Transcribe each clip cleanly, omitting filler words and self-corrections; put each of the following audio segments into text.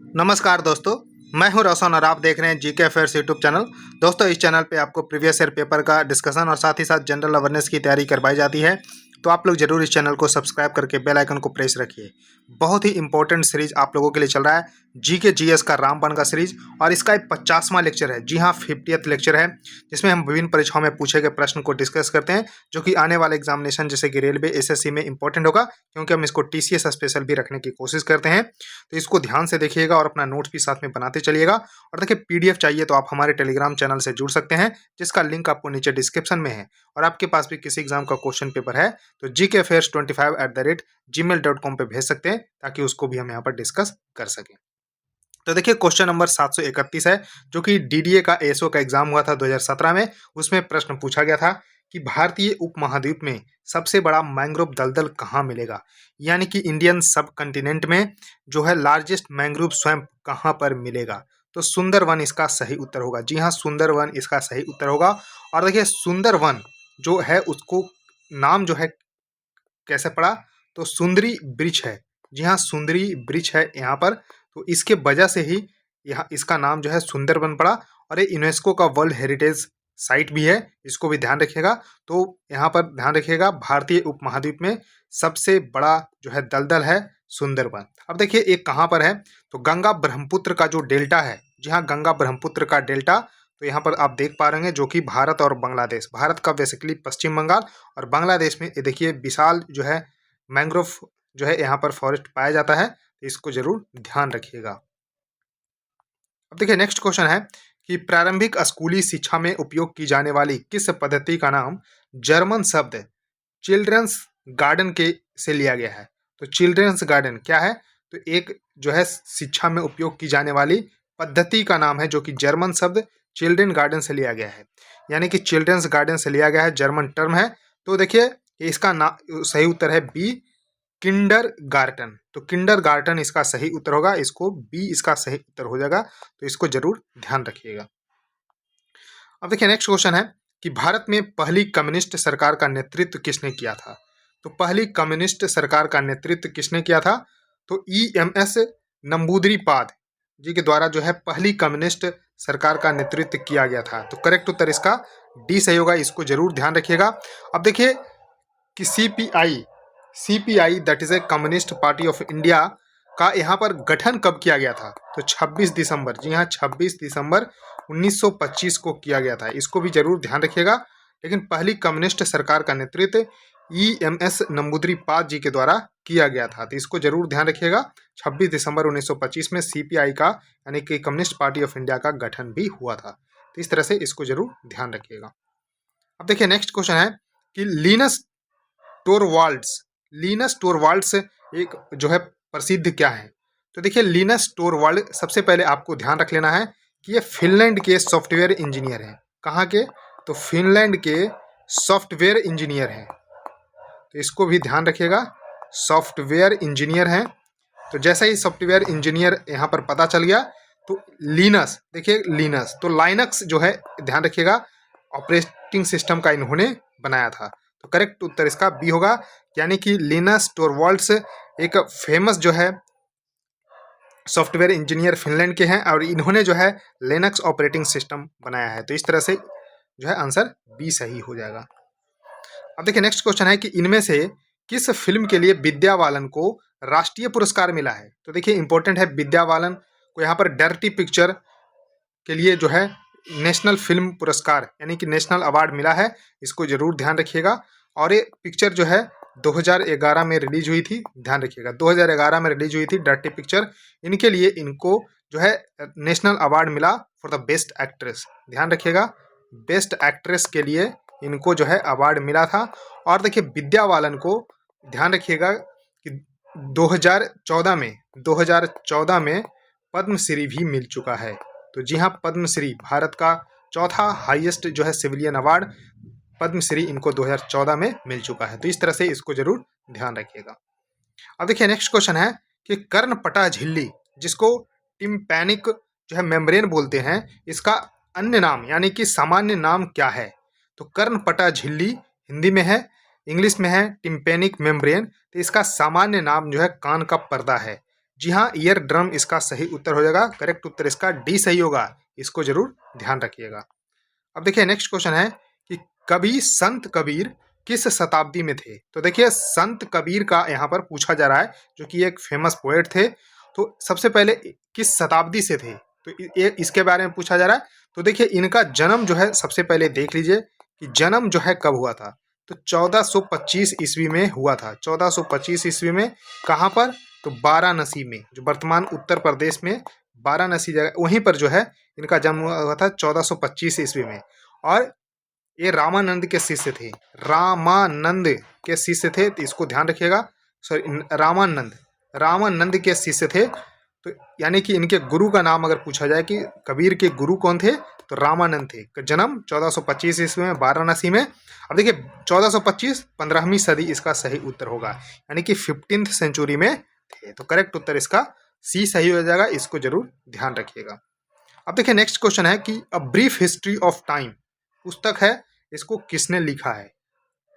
नमस्कार दोस्तों, मैं हूं रोशन और आप देख रहे हैं जीके अफेयर्स यूट्यूब चैनल। दोस्तों, इस चैनल पे आपको प्रीवियस ईयर पेपर का डिस्कशन और साथ ही साथ जनरल अवेयरनेस की तैयारी करवाई जाती है। तो आप लोग जरूर इस चैनल को सब्सक्राइब करके बेल आइकन को प्रेस रखिए। बहुत ही इंपॉर्टेंट सीरीज आप लोगों के लिए चल रहा है, जीके जीएस का रामबाण का सीरीज, और इसका एक 50वां लेक्चर है। जी हाँ, 50th लेक्चर है, जिसमें हम विभिन्न परीक्षाओं में पूछे गए प्रश्न को डिस्कस करते हैं, जो कि आने वाले एग्जामिनेशन जैसे कि रेलवे, एसएससी में इंपॉर्टेंट होगा, क्योंकि हम इसको टीसीएस स्पेशल भी रखने की कोशिश करते हैं। तो इसको ध्यान से देखिएगा और अपना नोट्स भी साथ में बनाते चलिएगा। और देखिए, पीडीएफ चाहिए तो आप हमारे टेलीग्राम चैनल से जुड़ सकते हैं, जिसका लिंक आपको नीचे डिस्क्रिप्शन में है। और आपके पास भी किसी एग्जाम का क्वेश्चन पेपर है तो gkfairs25@gmail.com पे भेज सकते हैं, ताकि उसको भी हम यहाँ पर डिस्कस कर सकें। तो देखिए, क्वेश्चन नंबर 731 है, जो कि डीडीए का एएसओ का एग्जाम हुआ था 2017 में। उसमें प्रश्न पूछा गया था कि भारतीय उपमहाद्वीप में सबसे बड़ा मैंग्रोव दलदल कहाँ मिलेगा, यानी कि इंडियन सब कंटिनेंट में जो है लार्जेस्ट मैंग्रोव स्वैम्प कहाँ पर मिलेगा। तो सुंदरवन इसका सही उत्तर होगा। जी हाँ, सुंदरवन इसका सही उत्तर होगा। और देखिए, सुंदरवन जो है उसको नाम जो है कैसे पड़ा, तो सुंदरी ब्रिज है। जी हाँ, सुंदरी ब्रिज है यहाँ पर, तो इसके वजह से ही यहाँ इसका नाम जो है सुंदरबन पड़ा। और ये यूनेस्को का वर्ल्ड हेरिटेज साइट भी है, इसको भी ध्यान रखिएगा। तो यहाँ पर ध्यान रखिएगा, भारतीय उपमहाद्वीप में सबसे बड़ा जो है दलदल है सुंदरबन। अब देखिए, एक कहाँ पर है, तो गंगा ब्रह्मपुत्र का जो डेल्टा है। जी हाँ, गंगा ब्रह्मपुत्र का डेल्टा, तो यहाँ पर आप देख पा रहे हैं, जो कि भारत और बांग्लादेश, भारत का बेसिकली पश्चिम बंगाल और बांग्लादेश में ये देखिए विशाल जो है मैंग्रोव जो है यहाँ पर फॉरेस्ट पाया जाता है। तो इसको जरूर ध्यान रखिएगा। अब देखिए, नेक्स्ट क्वेश्चन है कि प्रारंभिक स्कूली शिक्षा में उपयोग की जाने वाली किस पद्धति का नाम जर्मन शब्द चिल्ड्रंस गार्डन के से लिया गया है। तो चिल्ड्रंस गार्डन क्या है, तो एक जो है शिक्षा में उपयोग की जाने वाली पद्धति का नाम है, जो कि जर्मन शब्द चिल्ड्रन गार्डन से लिया गया है, यानी कि चिल्ड्रंस गार्डन से लिया गया है, जर्मन टर्म है। तो देखिए, इसका सही उत्तर है बी, किंडर गार्टन। तो किंडर गार्टन इसका सही उत्तर होगा, इसको बी इसका सही उत्तर हो जाएगा। तो इसको जरूर ध्यान रखिएगा। अब देखिए, नेक्स्ट क्वेश्चन है कि भारत में पहली कम्युनिस्ट सरकार का नेतृत्व किसने किया था। तो पहली कम्युनिस्ट सरकार का नेतृत्व किसने किया था, तो ईएमएस नंबूदरीपाद जी के द्वारा जो है पहली कम्युनिस्ट सरकार का नेतृत्व किया गया था। तो करेक्ट उत्तर इसका डी सही होगा, इसको जरूर ध्यान रखिएगा। अब देखिए कि CPI that is a communist party of India का यहाँ पर गठन कब किया गया था, तो 26 दिसंबर, जी हाँ 26 दिसंबर 1925 को किया गया था। इसको भी जरूर ध्यान रखिएगा। लेकिन पहली कम्युनिस्ट सरकार का नेतृत्व ईएमएस नंबूदरीपाद जी के द्वारा किया गया था। तो इसको जरूर ध्यान रखिएगा, 26 दिसंबर 1925 में सीपीआई का यानी कि कम्युनिस्ट पार्टी ऑफ इंडिया का गठन भी हुआ था। तो इस तरह से इसको जरूर ध्यान रखिएगा। अब देखिए, नेक्स्ट क्वेश्चन है कि लिनस टोरवाल्ड्स एक जो है प्रसिद्ध क्या है। तो देखिए, लिनस टोरवाल्ड सबसे पहले आपको ध्यान रख लेना है कि ये फिनलैंड के सॉफ्टवेयर इंजीनियर हैं। कहाँ के, तो फिनलैंड के सॉफ्टवेयर इंजीनियर हैं। तो इसको भी ध्यान रखिएगा, सॉफ्टवेयर इंजीनियर हैं। तो जैसा ही सॉफ्टवेयर इंजीनियर यहाँ पर पता चल गया, तो लिनस, देखिए लिनस तो लाइनक्स जो है ध्यान रखिएगा ऑपरेटिंग सिस्टम का इन्होंने बनाया था। तो करेक्ट उत्तर इसका बी होगा, यानी कि लिनस टोरवाल्ड्स एक फेमस जो है सॉफ्टवेयर इंजीनियर फिनलैंड के हैं, और इन्होंने जो है लिनक्स ऑपरेटिंग सिस्टम बनाया है। तो इस तरह से जो है आंसर बी सही हो जाएगा। अब देखिए, नेक्स्ट क्वेश्चन है कि इनमें से किस फिल्म के लिए विद्या बालन को राष्ट्रीय पुरस्कार मिला है। तो देखिए, इंपॉर्टेंट है, विद्या बालन को यहाँ पर डर्टी पिक्चर के लिए जो है नेशनल फिल्म पुरस्कार यानी कि नेशनल अवार्ड मिला है। इसको जरूर ध्यान रखिएगा। और ये पिक्चर जो है 2011 में रिलीज हुई थी, ध्यान रखिएगा 2011 में रिलीज हुई थी डर्टी पिक्चर। इनके लिए इनको जो है नेशनल अवार्ड मिला फॉर द बेस्ट एक्ट्रेस। ध्यान रखिएगा, बेस्ट एक्ट्रेस के लिए इनको जो है अवार्ड मिला था। और देखिए, विद्या बालन को ध्यान रखिएगा कि 2014 में पद्मश्री भी मिल चुका है। तो जी हाँ, पद्मश्री भारत का चौथा हाईएस्ट जो है सिविलियन अवार्ड पद्मश्री इनको 2014 में मिल चुका है। तो इस तरह से इसको जरूर ध्यान रखिएगा। अब देखिए, नेक्स्ट क्वेश्चन है कि कर्णपटा झिल्ली, जिसको टिम्पैनिक जो है मेम्ब्रेन बोलते हैं, इसका अन्य नाम यानी कि सामान्य नाम क्या है। तो कर्णपटा झिल्ली हिंदी में है, इंग्लिश में है टिम्पैनिक मेम्ब्रेन। तो इसका सामान्य नाम जो है कान का पर्दा है, जी हाँ, ईयर ड्रम इसका सही उत्तर हो जाएगा। करेक्ट उत्तर इसका डी सही होगा, इसको जरूर ध्यान रखिएगा। अब देखिए नेक्स्ट क्वेश्चन है कि कवि संत कबीर किस शताब्दी में थे। तो देखिए संत कबीर का यहाँ पर पूछा जा रहा है, जो कि एक फेमस पोएट थे। तो सबसे पहले किस शताब्दी से थे, तो ये इसके बारे में पूछा जा रहा है। तो देखिए इनका जन्म जो है सबसे पहले देख लीजिए कि जन्म जो है कब हुआ था। तो 1425 ईस्वी में हुआ था। 1425 ईस्वी में कहाँ पर, तो वाराणसी में, जो वर्तमान उत्तर प्रदेश में वाराणसी जगह, वहीं पर जो है इनका जन्म हुआ था 1425 ईस्वी में। और ये रामानंद के शिष्य थे, रामानंद के शिष्य थे, तो इसको ध्यान रखिएगा। सॉरी, रामानंद के शिष्य थे। तो यानी कि इनके गुरु का नाम अगर पूछा जाए कि कबीर के गुरु कौन थे, तो रामानंद थे। जन्म 1425 ईस्वी में वाराणसी में। अब देखिए 1425 15वीं सदी इसका सही उत्तर होगा, यानी कि 15th सेंचुरी में थे। तो करेक्ट उत्तर इसका सी सही हो जाएगा, इसको जरूर ध्यान रखिएगा। अब देखिए नेक्स्ट क्वेश्चन है कि a brief history of time पुस्तक है, इसको किसने लिखा है।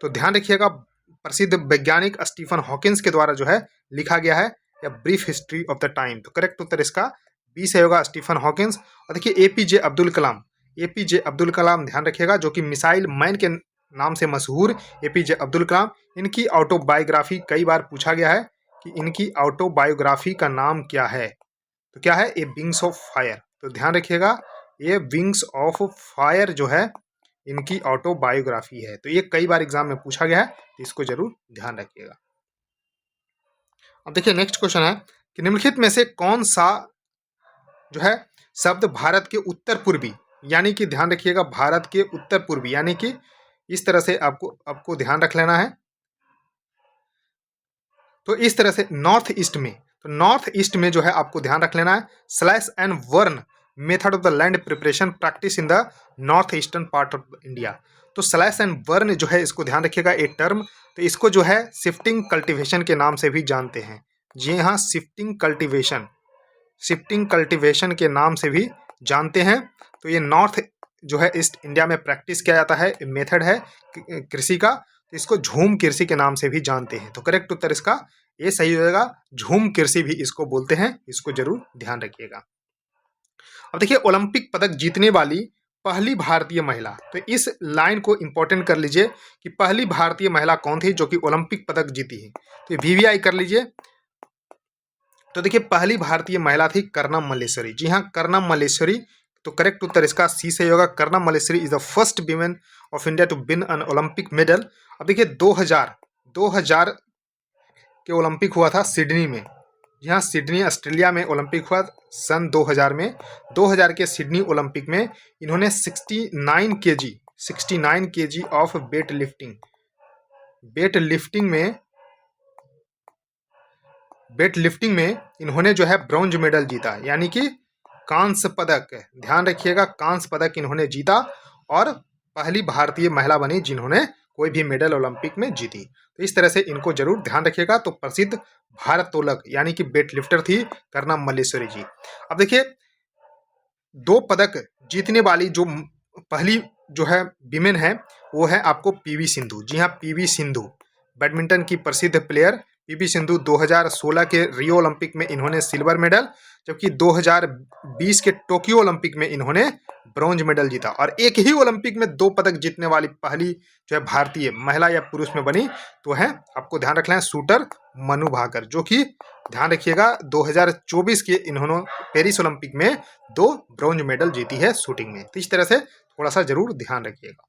तो ध्यान रखिएगा, प्रसिद्ध वैज्ञानिक स्टीफन हॉकिंस के द्वारा जो है लिखा गया है या brief history of the time. तो करेक्ट उत्तर इसका बी से होगा, स्टीफन हॉकिंस। और देखिए एपीजे अब्दुल कलाम, एपीजे अब्दुल कलाम ध्यान रखिएगा, जो कि मिसाइल मैन के नाम से मशहूर एपीजे अब्दुल कलाम। इनकी ऑटोबायोग्राफी कई बार पूछा गया है कि इनकी ऑटोबायोग्राफी का नाम क्या है। तो क्या है, ए विंग्स ऑफ फायर। तो ध्यान रखिएगा, ये विंग्स ऑफ फायर जो है इनकी ऑटोबायोग्राफी है। तो ये कई बार एग्जाम में पूछा गया है, तो इसको जरूर ध्यान रखिएगा। अब देखिए नेक्स्ट क्वेश्चन है कि निम्नलिखित में से कौन सा जो है शब्द भारत के उत्तर पूर्वी, यानी कि ध्यान रखिएगा भारत के उत्तर पूर्वी, यानी कि इस तरह से आपको ध्यान रख लेना है। तो इस तरह से नॉर्थ ईस्ट में, तो नॉर्थ ईस्ट में जो है आपको ध्यान रख लेना है slash and burn method of the land preparation practice in the north eastern part of India. तो स्लैश एंड वर्न जो है इसको ध्यान रखिएगा एक टर्म। तो इसको जो है शिफ्टिंग कल्टीवेशन के नाम से भी जानते हैं। जी हाँ, शिफ्टिंग कल्टीवेशन के नाम से भी जानते हैं। तो ये नॉर्थ जो है ईस्ट इंडिया में प्रैक्टिस किया जाता है, मेथड है कृषि का। तो इसको झूम कृषि के नाम से भी जानते हैं। तो करेक्ट उत्तर इसका ये सही हो जाएगा, झूम कृषि भी इसको बोलते हैं, इसको जरूर ध्यान रखिएगा। अब देखिए ओलंपिक पदक जीतने वाली पहली भारतीय महिला, तो इस लाइन को इंपॉर्टेंट कर लीजिए कि पहली भारतीय महिला कौन थी जो कि ओलंपिक पदक जीती है। तो वीवीआई कर लीजिए। तो देखिए पहली भारतीय महिला थी कर्णम मल्लेश्वरी। जी हाँ, कर्णम मल्लेश्वरी। तो करेक्ट उत्तर इसका सी से होगा, Karnam Malleswari is the first women of India to win an Olympic medal. अब देखिए 2000 के ओलंपिक हुआ था सिडनी में। जी हाँ, सिडनी ऑस्ट्रेलिया में ओलंपिक हुआ सन 2000 में। 2000 के सिडनी ओलंपिक में इन्होंने 69 केजी ऑफ वेट लिफ्टिंग में इन्होंने जो है ब्रॉन्ज मेडल जीता, यानी कि कांस्य पदक। ध्यान रखिएगा, कांस्य पदक इन्होंने जीता और पहली भारतीय महिला बनी जिन्होंने कोई भी मेडल ओलंपिक में जीती। तो इस तरह से इनको जरूर ध्यान रखिएगा। तो प्रसिद्ध भारत्तोलक यानी कि वेट लिफ्टर थी कर्णम मल्लेश्वरी जी। अब देखिए 2 पदक जीतने वाली जो पहली जो है विमेन है वो है आपको पीवी सिंधु। जी हाँ, पीवी सिंधु बैडमिंटन की प्रसिद्ध प्लेयर पीवी सिंधु 2016 के रियो ओलंपिक में इन्होंने सिल्वर मेडल, जबकि 2020 के टोक्यो ओलंपिक में इन्होंने ब्रॉन्ज मेडल जीता। और एक ही ओलंपिक में 2 पदक जीतने वाली पहली जो है भारतीय महिला या पुरुष में बनी तो है, आपको ध्यान रखना है, शूटर मनु भाकर, जो कि ध्यान रखिएगा 2024 के इन्होंने पेरिस ओलंपिक में 2 ब्रॉन्ज मेडल जीती है शूटिंग में। तो इस तरह से थोड़ा सा जरूर ध्यान रखिएगा।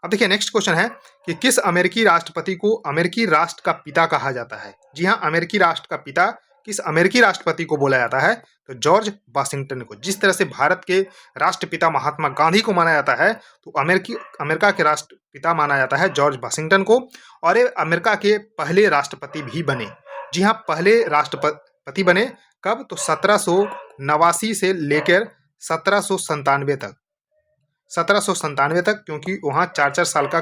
अब देखिए नेक्स्ट क्वेश्चन है कि किस अमेरिकी राष्ट्रपति को अमेरिकी राष्ट्र का पिता कहा जाता है। जी हाँ, अमेरिकी राष्ट्र का पिता किस अमेरिकी राष्ट्रपति को बोला जाता है, तो जॉर्ज वाशिंगटन को। जिस तरह से भारत के राष्ट्रपिता महात्मा गांधी को माना जाता है, तो अमेरिका के राष्ट्रपिता माना जाता है जॉर्ज वाशिंगटन को। और ये अमेरिका के पहले राष्ट्रपति भी बने। जी हाँ, पहले राष्ट्रपति बने कब, तो 1789 से लेकर 1797 तक, क्योंकि वहाँ 4 साल का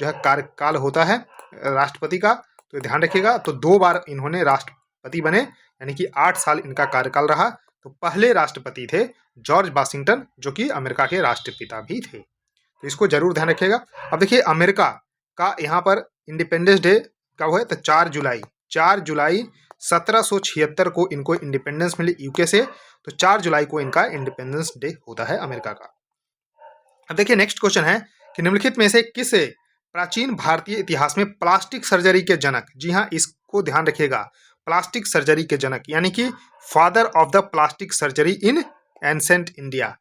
जो है कार्यकाल होता है राष्ट्रपति का। तो ध्यान रखिएगा, तो 2 बार इन्होंने राष्ट्रपति बने, यानी कि 8 साल इनका कार्यकाल रहा। तो पहले राष्ट्रपति थे जॉर्ज वाशिंगटन, जो कि अमेरिका के राष्ट्रपिता भी थे। तो इसको जरूर ध्यान रखिएगा। अब देखिए अमेरिका का यहाँ पर इंडिपेंडेंस डे कब है, तो 4 जुलाई 1776 को इनको इंडिपेंडेंस मिली यूके से, तो 4 जुलाई को इनका इंडिपेंडेंस डे होता है अमेरिका का। अब देखिए नेक्स्ट क्वेश्चन है कि निम्नलिखित में से किस प्राचीन भारतीय इतिहास में प्लास्टिक सर्जरी के जनक, जी हाँ इसको ध्यान रखिएगा, प्लास्टिक सर्जरी के जनक यानी कि father of the plastic surgery in ancient India,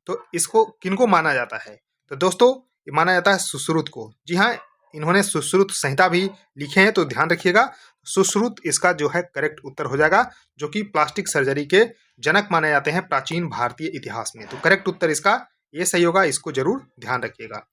तो इसको किनको माना जाता है? तो दोस्तों ये माना जाता है सुश्रुत को। जी हाँ, इन्होंने सुश्रुत संहिता भी लिखे हैं, तो ध्यान रखिएगा सुश्रुत इसका जो है करेक्ट उत्तर हो जाएगा, जो कि प्लास्टिक सर्जरी के जनक माने जाते हैं प्राचीन भारतीय इतिहास में। तो करेक्ट उत्तर इसका ये सही होगा, इसको जरूर ध्यान रखिएगा।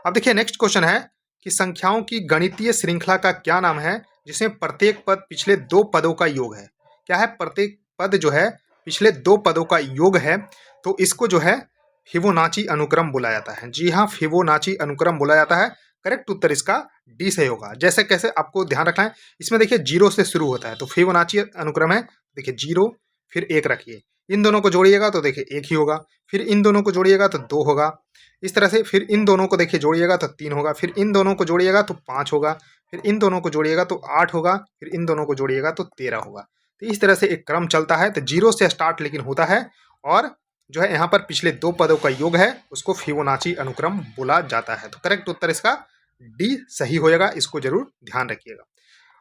अब देखिए नेक्स्ट क्वेश्चन है कि संख्याओं की गणितीय श्रृंखला का क्या नाम है जिसमें प्रत्येक पद पिछले 2 पदों का योग है? क्या है? प्रत्येक पद जो है पिछले 2 पदों का योग है, तो इसको जो है फिबोनाची अनुक्रम बोला जाता है। जी हाँ, फिबोनाची अनुक्रम बोला जाता है। करेक्ट उत्तर इसका डी से होगा। जैसे कैसे आपको ध्यान रखना है, इसमें देखिए 0 से शुरू होता है, तो फिबोनाची अनुक्रम है, देखिए 0 फिर 1 रखिए, इन दोनों को जोड़िएगा तो देखिए 1 ही होगा, फिर इन दोनों को जोड़िएगा तो 2 होगा, इस तरह से फिर इन दोनों को देखिए जोड़िएगा तो 3 होगा, फिर इन दोनों को जोड़िएगा तो 5 होगा, फिर इन दोनों को जोड़िएगा तो 8 होगा, फिर इन दोनों को जोड़िएगा तो 13 होगा। तो इस तरह से एक क्रम चलता है। तो 0 से स्टार्ट लेकिन होता है, और जो है यहाँ पर पिछले 2 पदों का योग है, उसको फिबोनाची अनुक्रम बोला जाता है। तो करेक्ट उत्तर इसका डी सही हो जाएगा, इसको जरूर ध्यान रखिएगा।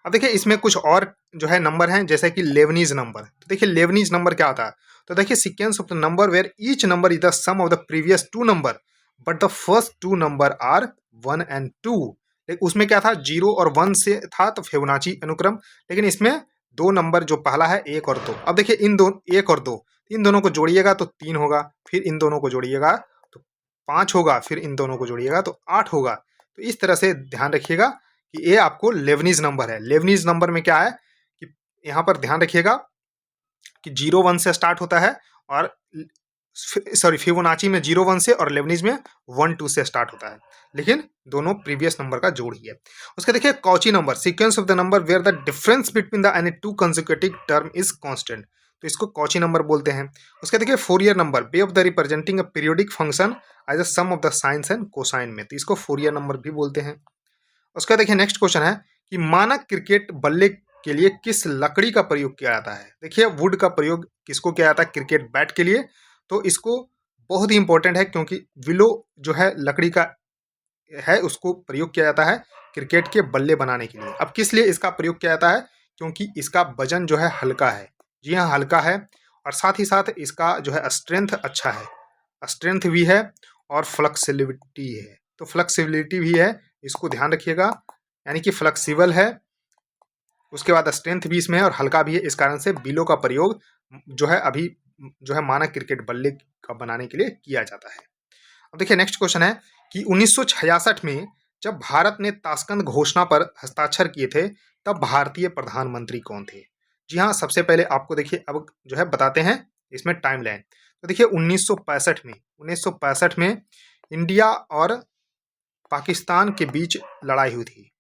अब देखिए इसमें कुछ और जो है नंबर हैं, जैसे कि लेबनीज नंबर। तो देखिए लेबनीज नंबर क्या होता है? तो देखिए sequence of the number where each number is the sum of the previous 2 number but the first 2 number are 1 and 2। उसमें क्या था? 0 और 1 से था, तो फिबोनाची अनुक्रम। लेकिन इसमें 2 नंबर जो पहला है 1 और 2। अब देखिए इन 1 और 2, इन दोनों को जोड़िएगा तो 3 होगा, फिर इन दोनों को जोड़िएगा तो 5 होगा, फिर इन दोनों को जोड़िएगा तो 8 होगा। तो इस तरह से ध्यान रखिएगा कि ये आपको लेबनीज नंबर है। लेबनीज नंबर में क्या है कि यहाँ पर ध्यान रखिएगा कि 0 1 से स्टार्ट होता है, और सॉरी फिबोनाची में 0 1 से और लेबनीज में 1 2 से स्टार्ट होता है, लेकिन दोनों प्रीवियस नंबर का जोड़ ही है। उसके देखिए Cauchy number, sequence of the number where the difference between the any 2 consecutive term is constant, तो इसको कॉची नंबर बोलते हैं। उसके देखिए Fourier number, way of the representing a periodic function as a sum of the sines and cosine में, तो इसको Fourier number भी बोलते हैं। उसका देखिए नेक्स्ट क्वेश्चन है कि मानक क्रिकेट बल्ले के लिए किस लकड़ी का प्रयोग किया जाता है? देखिए वुड का प्रयोग किसको किया जाता है क्रिकेट बैट के लिए? तो इसको बहुत ही इंपॉर्टेंट है, क्योंकि विलो जो है लकड़ी का है, उसको प्रयोग किया जाता है क्रिकेट के बल्ले बनाने के लिए। अब किस लिए इसका प्रयोग किया जाता है? क्योंकि इसका वजन जो है हल्का है। जी हाँ, हल्का है, और साथ ही साथ इसका जो है स्ट्रेंथ अच्छा है, स्ट्रेंथ भी है और फ्लेक्सिबिलिटी है। तो फ्लेक्सिबिलिटी भी है, इसको ध्यान रखिएगा, यानी कि फ्लेक्सिबल है, उसके बाद स्ट्रेंथ भी इसमें है और हल्का भी है। इस कारण से बिलो का प्रयोग जो है अभी जो है मानक क्रिकेट बल्ले का बनाने के लिए किया जाता है। अब देखिए नेक्स्ट क्वेश्चन है कि 1966 में जब भारत ने ताशकंद घोषणा पर हस्ताक्षर किए थे, तब भारतीय प्रधानमंत्री कौन थे? जी हाँ, सबसे पहले आपको देखिए अब जो है बताते हैं इसमें टाइमलाइन। तो देखिए 1965 में इंडिया और पाकिस्तान के बीच लड़ाई हुई थी।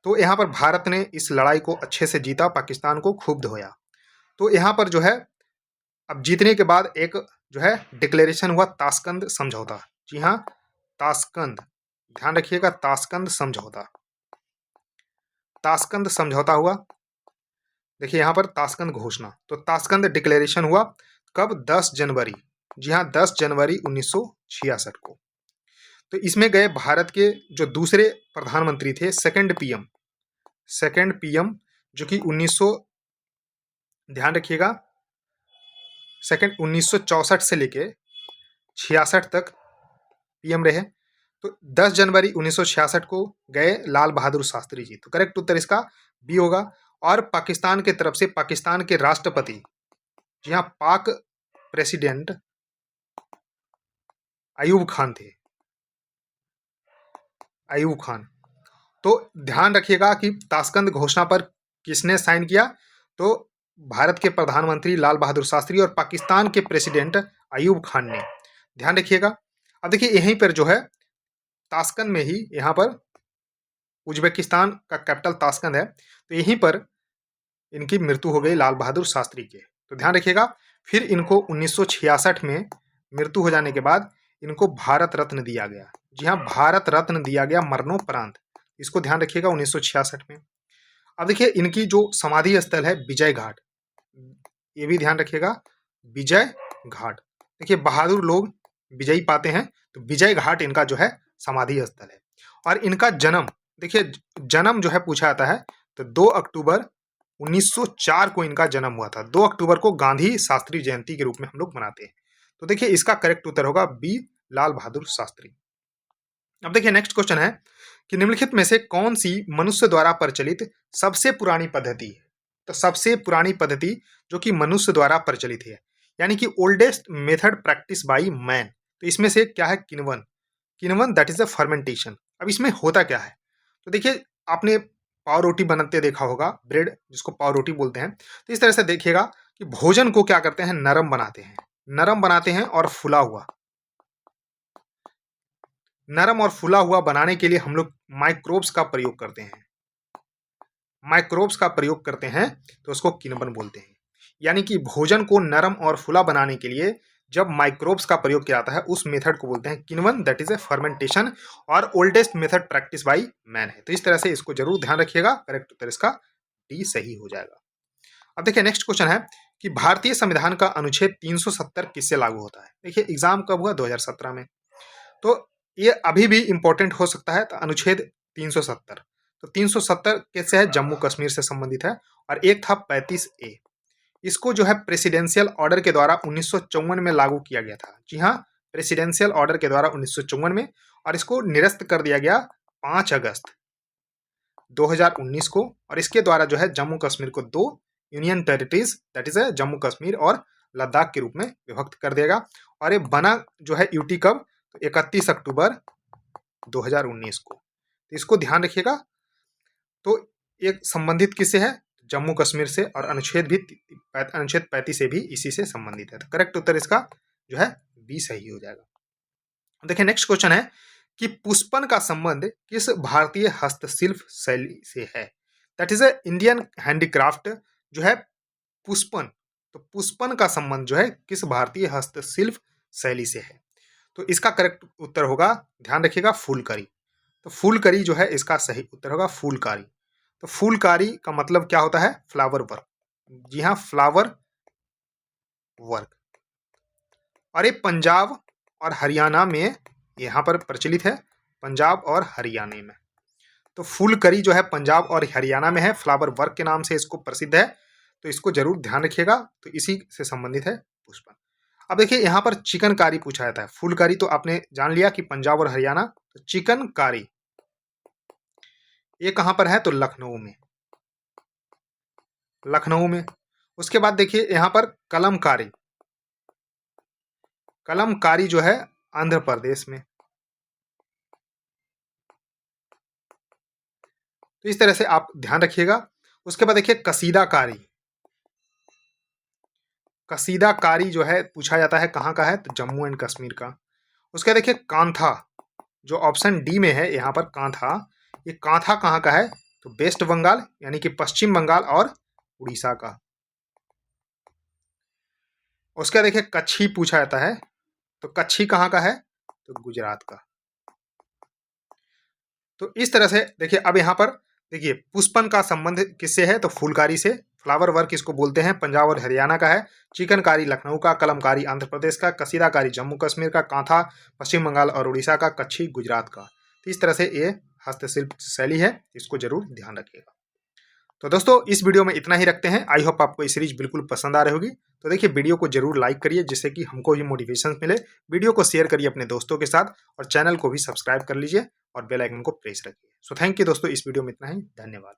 तो यहाँ पर भारत ने इस लड़ाई को अच्छे से जीता, पाकिस्तान को खूब धोया। तो यहाँ पर जो है अब जीतने के बाद एक जो है डिक्लेरेशन हुआ, ताशकंद समझौता। जी हाँ, ताशकंद, ध्यान रखिएगा, ताशकंद समझौता, ताशकंद समझौता हुआ। देखिए यहाँ पर ताशकंद घोषणा, तो ताशकंद डिक्लेरेशन हुआ कब? 10 जनवरी। जी हाँ, 10 जनवरी 1966 को। तो इसमें गए भारत के जो दूसरे प्रधानमंत्री थे, सेकंड पीएम, जो कि 1900, ध्यान रखिएगा, सेकंड 1964 से लेके 66 तक पीएम रहे। तो 10 जनवरी 1966 को गए लाल बहादुर शास्त्री जी। तो करेक्ट उत्तर इसका बी होगा। और पाकिस्तान के तरफ से पाकिस्तान के राष्ट्रपति, जी हाँ, पाक प्रेसिडेंट अयूब खान थे, अयूब खान। तो ध्यान रखिएगा कि ताशकंद घोषणा पर किसने साइन किया? तो भारत के प्रधानमंत्री लाल बहादुर शास्त्री और पाकिस्तान के प्रेसिडेंट अयूब खान ने। ध्यान रखिएगा। अब देखिए यहीं पर जो है ताशकंद में ही, यहाँ पर उज्बेकिस्तान का कैपिटल ताशकंद है, तो यहीं पर इनकी मृत्यु हो गई लाल बहादुर शास्त्री के। तो ध्यान रखिएगा, फिर इनको 1966 में मृत्यु हो जाने के बाद इनको भारत रत्न दिया गया। जी हाँ, भारत रत्न दिया गया मरणोपरांत, इसको ध्यान रखिएगा 1966 में। अब देखिए इनकी जो समाधि स्थल है विजय घाट, ये भी ध्यान रखिएगा, विजय घाट। देखिए बहादुर लोग विजयी पाते हैं, तो विजय घाट इनका जो है समाधि स्थल है। और इनका जन्म, देखिए जन्म जो है पूछा जाता है, तो 2 अक्टूबर 1904 को इनका जन्म हुआ था। 2 अक्टूबर को गांधी शास्त्री जयंती के रूप में हम लोग मनाते हैं। तो देखिए इसका करेक्ट उत्तर होगा बी, लाल बहादुर शास्त्री। अब देखिए नेक्स्ट क्वेश्चन है कि निम्नलिखित में से कौन सी मनुष्य द्वारा प्रचलित सबसे पुरानी पद्धति है। तो सबसे पुरानी पद्धति जो कि मनुष्य द्वारा प्रचलित है, यानी कि oldest method practice by man, तो इसमें से क्या है, किण्वन। किण्वन दैट इज अ फर्मेंटेशन। अब इसमें होता क्या है, तो देखिए आपने पाव रोटी बनाते देखा होगा, ब्रेड जिसको पाव रोटी बोलते हैं। तो इस तरह से देखिएगा कि भोजन को क्या करते हैं, नरम बनाते हैं, नरम बनाते हैं और फुला हुआ, नरम और फुला हुआ बनाने के लिए हम लोग माइक्रोब्स का प्रयोग करते हैं, माइक्रोब्स का प्रयोग करते हैं, तो उसको किण्वन बोलते हैं। यानी कि भोजन को नरम और फुला बनाने के लिए जब माइक्रोब्स का प्रयोग किया जाता है उस मेथड को बोलते हैं किण्वन, दैट इज ए फर्मेंटेशन, और oldest method practice by man है। तो इस तरह से इसको जरूर ध्यान रखिएगा, करेक्ट उत्तर इसका डी सही हो जाएगा। अब देखिए नेक्स्ट क्वेश्चन है कि भारतीय संविधान का अनुच्छेद 370 किससे लागू होता है। देखिए एग्जाम कब हुआ, 2017 में, तो ये अभी भी इंपॉर्टेंट हो सकता है। तो अनुच्छेद 370, तो 370 कैसे है, जम्मू कश्मीर से संबंधित है। और एक था 35A, इसको जो है प्रेसिडेंशियल ऑर्डर के द्वारा 1954 में लागू किया गया था। जी हाँ, प्रेसिडेंशियल ऑर्डर के द्वारा 1954 में, और इसको निरस्त कर दिया गया 5 अगस्त 2019 को। और इसके द्वारा जो है जम्मू कश्मीर को 2 union territories, that is Jammu Kashmir और लद्दाख के रूप में विभक्त कर देगा। और ये बना जो है यूटी कब, तो 31 अक्टूबर 2019 को। तो इसको ध्यान रखिएगा। तो एक संबंधित किससे है, जम्मू कश्मीर से, और अनुच्छेद 35 से भी इसी से संबंधित है। तो करेक्ट उत्तर इसका जो है बी सही हो जाएगा। देखिए नेक्स्ट क्वेश्चन है कि पुष्पन का संबंध किस भारतीय हस्तशिल्प शैली से है। That is a Indian handicraft जो है पुष्पन। तो पुष्पन का संबंध जो है किस भारतीय हस्तशिल्प शैली से है। तो इसका करेक्ट उत्तर होगा, ध्यान रखिएगा, फूलकारी। तो फूलकारी जो है इसका सही उत्तर होगा, फूलकारी। तो फूलकारी का मतलब क्या होता है, फ्लावर वर्क। जी हाँ, फ्लावर वर्क। और ये पंजाब और हरियाणा में यहाँ पर प्रचलित है, पंजाब और हरियाणा में। तो फूलकारी जो है पंजाब और हरियाणा में है, फ्लावर वर्क के नाम से इसको प्रसिद्ध है। तो इसको जरूर ध्यान रखिएगा, तो इसी से संबंधित है पुष्पन। अब देखिए यहाँ पर चिकनकारी पूछा जाता है। फूलकारी तो आपने जान लिया कि पंजाब और हरियाणा, तो चिकनकारी ये कहाँ पर है, तो लखनऊ में, लखनऊ में। उसके बाद देखिए यहाँ पर कलमकारी, कलमकारी जो है आंध्र प्रदेश में। तो इस तरह से आप ध्यान रखिएगा। उसके बाद देखिए कसीदाकारी, कसीदाकारी जो है पूछा जाता है कहाँ का है, तो जम्मू एंड कश्मीर का। उसके बाद देखिए कांथा, जो ऑप्शन डी में है यहाँ पर कांथा, ये कांथा कहाँ का है, तो वेस्ट बंगाल यानी कि पश्चिम बंगाल और उड़ीसा का। उसके बाद देखिए कच्छी पूछा जाता है, तो कच्छी कहाँ का है, तो गुजरात का। तो इस तरह से देखिए अब यहाँ पर देखिए पुष्पन का संबंध किससे है, तो फूलकारी से। फ्लावर वर्क इसको बोलते हैं, पंजाब और हरियाणा का है। चिकनकारी लखनऊ का, कलमकारी आंध्र प्रदेश का, कसीदाकारी जम्मू कश्मीर का, कांथा पश्चिम बंगाल और उड़ीसा का, कच्छी गुजरात का। तो इस तरह से ये हस्तशिल्प शैली है, इसको जरूर ध्यान रखिएगा। तो दोस्तों इस वीडियो में इतना ही रखते हैं। आई होप आपको ये सीरीज बिल्कुल पसंद आ रही होगी। तो देखिए वीडियो को जरूर लाइक करिए, जिससे कि हमको भी मोटिवेशन मिले। वीडियो को शेयर करिए अपने दोस्तों के साथ, और चैनल को भी सब्सक्राइब कर लीजिए और बेल आइकन को प्रेस रखिए। सो थैंक यू दोस्तों, इस वीडियो में इतना ही, धन्यवाद।